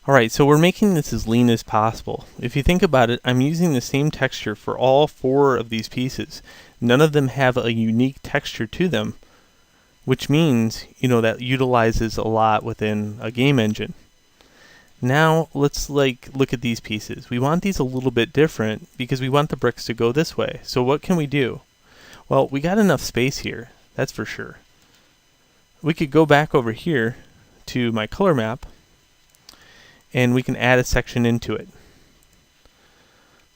Alright, so we're making this as lean as possible. If you think about it, I'm using the same texture for all 4 of these pieces. None of them have a unique texture to them, which means, that utilizes a lot within a game engine. Now, let's look at these pieces. We want these a little bit different because we want the bricks to go this way. So what can we do? Well, we got enough space here, that's for sure. We could go back over here to my color map, and we can add a section into it.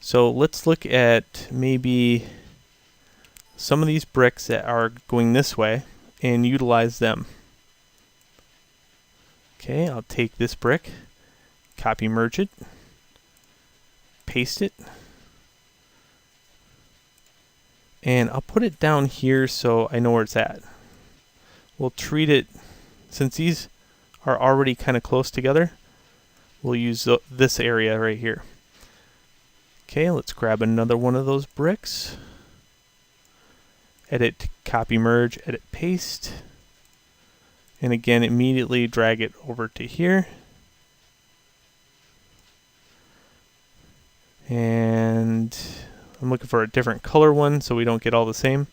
So let's look at maybe some of these bricks that are going this way and utilize them. Okay, I'll take this brick, copy merge it, paste it, and I'll put it down here so I know where it's at. We'll treat it, since these are already kind of close together, we'll use this area right here. Okay, let's grab another one of those bricks. Edit, copy, merge, edit, paste. And again, immediately drag it over to here. And I'm looking for a different color one so we don't get all the same.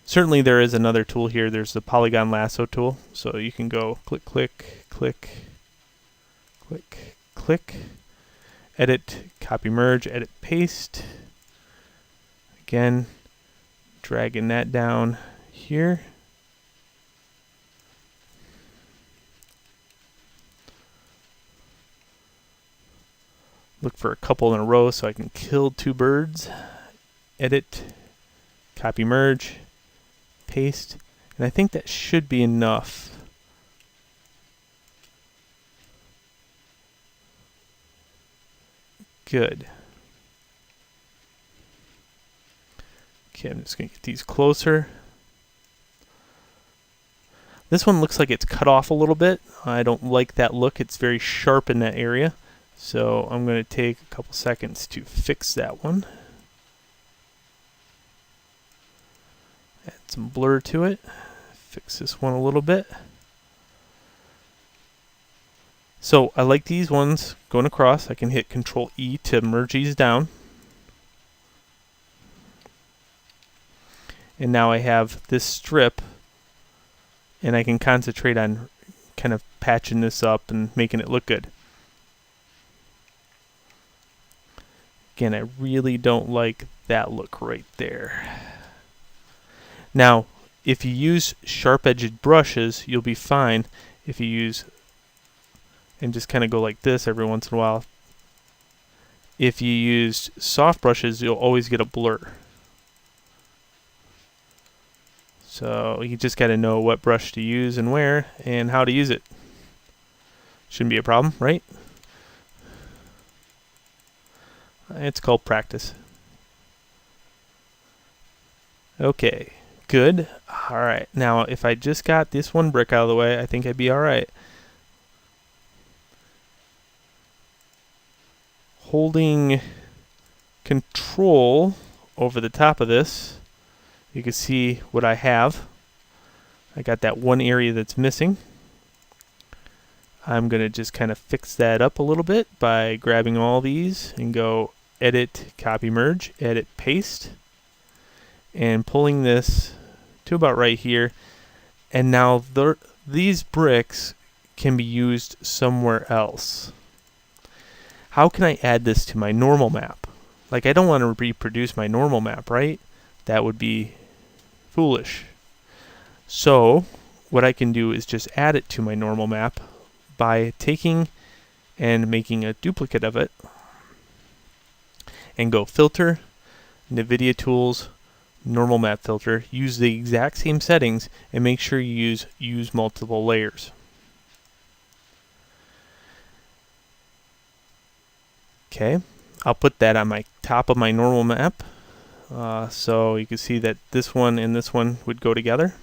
Certainly there is another tool here. There's the polygon lasso tool. So you can go click, click, click, click, click, edit, copy, merge, edit, paste. Again, dragging that down here. Look for a couple in a row so I can kill 2 birds. Edit, copy, merge, paste. And I think that should be enough. Good. Okay, I'm just going to get these closer. This one looks like it's cut off a little bit. I don't like that look. It's very sharp in that area. So I'm going to take a couple seconds to fix that one. Add some blur to it. Fix this one a little bit. So I like these ones going across. I can hit Control E to merge these down. And now I have this strip, and I can concentrate on kind of patching this up and making it look good. Again, I really don't like that look right there. Now, if you use sharp-edged brushes, you'll be fine. If you use, and just kind of go like this every once in a while. If you use soft brushes, you'll always get a blur. So you just got to know what brush to use and where and how to use it. Shouldn't be a problem, right? It's called practice. Okay, good. Alright, now if I just got this one brick out of the way, I think I'd be alright. Holding Control over the top of this, you can see what I have. I got that one area that's missing. I'm going to just kind of fix that up a little bit by grabbing all these and go edit, copy, merge, edit, paste, and pulling this to about right here. And now these bricks can be used somewhere else. How can I add this to my normal map? Like, I don't want to reproduce my normal map, right? That would be foolish. So what I can do is just add it to my normal map by taking and making a duplicate of it, and go Filter, NVIDIA Tools, Normal Map Filter. Use the exact same settings and make sure you use multiple layers. Okay, I'll put that on my top of my normal map. So you can see that this one and this one would go together.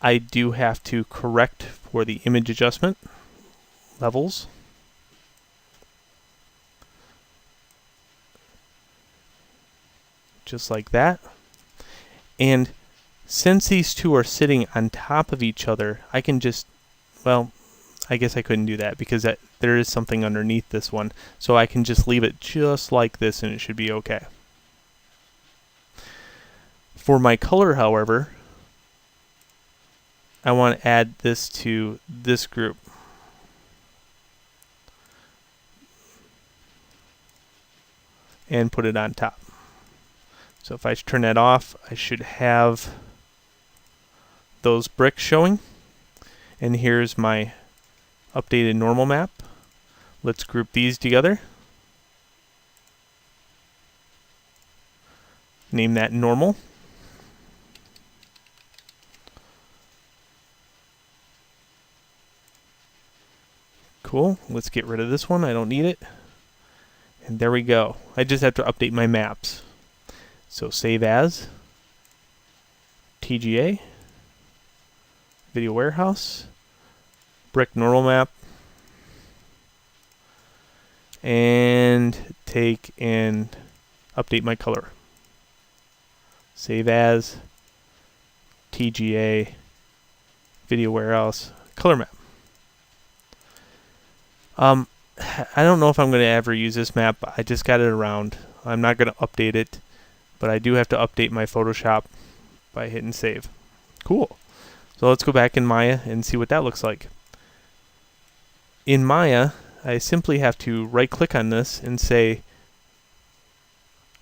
I do have to correct for the image adjustment levels. Just like that. And since these two are sitting on top of each other, I can just, well, I guess I couldn't do that because there is something underneath this one. So I can just leave it just like this and it should be okay. For my color, however, I want to add this to this group. And put it on top. So if I turn that off, I should have those bricks showing. And here's my updated normal map. Let's group these together. Name that normal. Cool. Let's get rid of this one. I don't need it. And there we go. I just have to update my maps. So save as TGA, Video Warehouse, Brick Normal Map, and take and update my color. Save as TGA, Video Warehouse, Color Map. I don't know if I'm going to ever use this map. I just got it around. I'm not going to update it, but I do have to update my Photoshop by hitting save. Cool. So let's go back in Maya and see what that looks like. In Maya, I simply have to right-click on this and say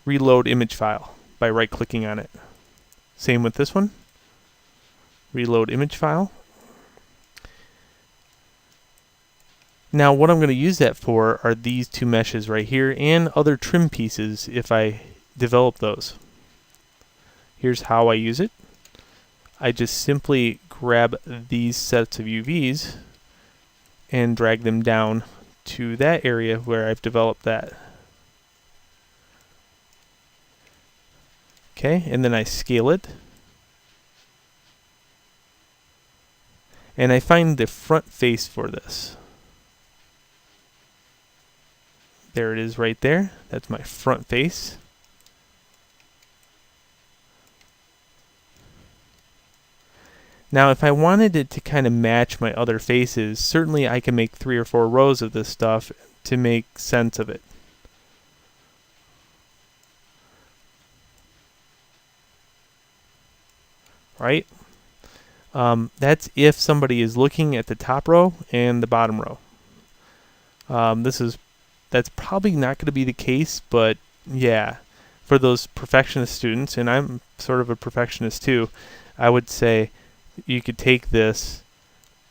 reload image file by right-clicking on it. Same with this one. Reload image file. Now what I'm going to use that for are these two meshes right here and other trim pieces if I develop those. Here's how I use it. I just simply grab these sets of UVs and drag them down to that area where I've developed that. Okay, and then I scale it. And I find the front face for this. There it is right there. That's my front face. Now if I wanted it to kind of match my other faces, certainly I can make 3 or 4 rows of this stuff to make sense of it. Right? That's if somebody is looking at the top row and the bottom row. That's probably not going to be the case, but yeah, for those perfectionist students, and I'm sort of a perfectionist too, I would say you could take this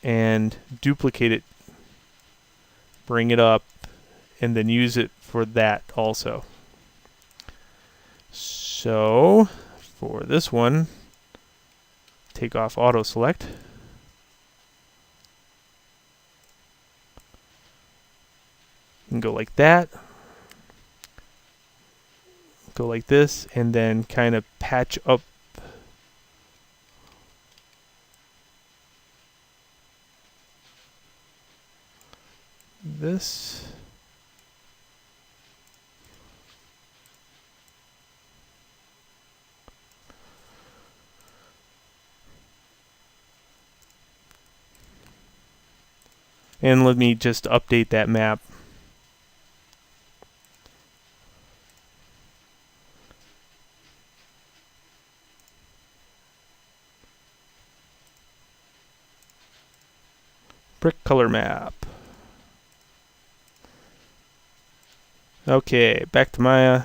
and duplicate it, bring it up, and then use it for that also. So for this one, take off auto select. And go like that, go like this, and then kind of patch up this. And let me just update that map. Brick color map. Okay, back to Maya,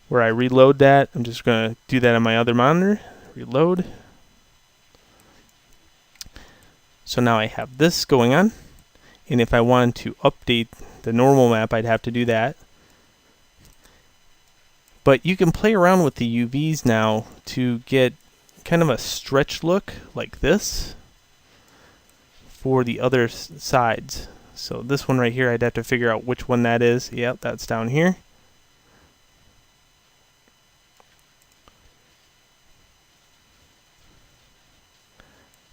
where I reload that. I'm just going to do that on my other monitor. Reload. So now I have this going on, and if I wanted to update the normal map, I'd have to do that. But you can play around with the UVs now to get kind of a stretch look like this for the other sides. So this one right here, I'd have to figure out which one that is. Yep, that's down here.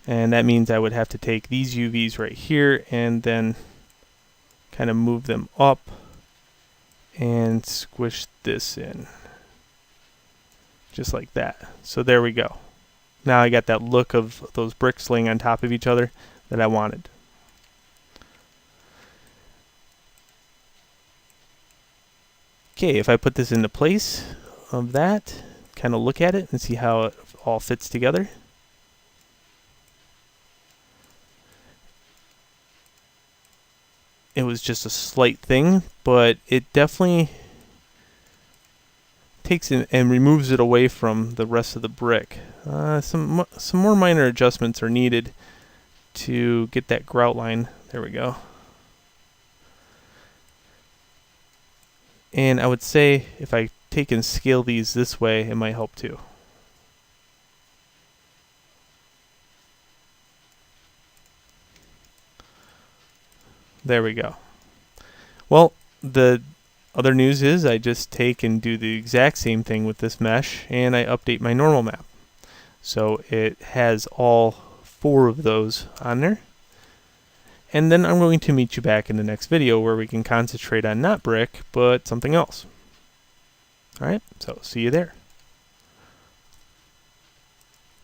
And that means I would have to take these UVs right here and then kind of move them up and squish this in. Just like that. So there we go. Now I got that look of those bricks laying on top of each other. that I wanted. Okay, if I put this into place of that, kind of look at it and see how it all fits together. It was just a slight thing, but it definitely takes it and removes it away from the rest of the brick. Some more minor adjustments are needed to get that grout line. There we go. And I would say if I take and scale these this way, it might help too. There we go. Well, the other news is I just take and do the exact same thing with this mesh, and I update my normal map. So it has all 4 of those on there. And then I'm going to meet you back in the next video where we can concentrate on not brick, but something else. Alright, so see you there.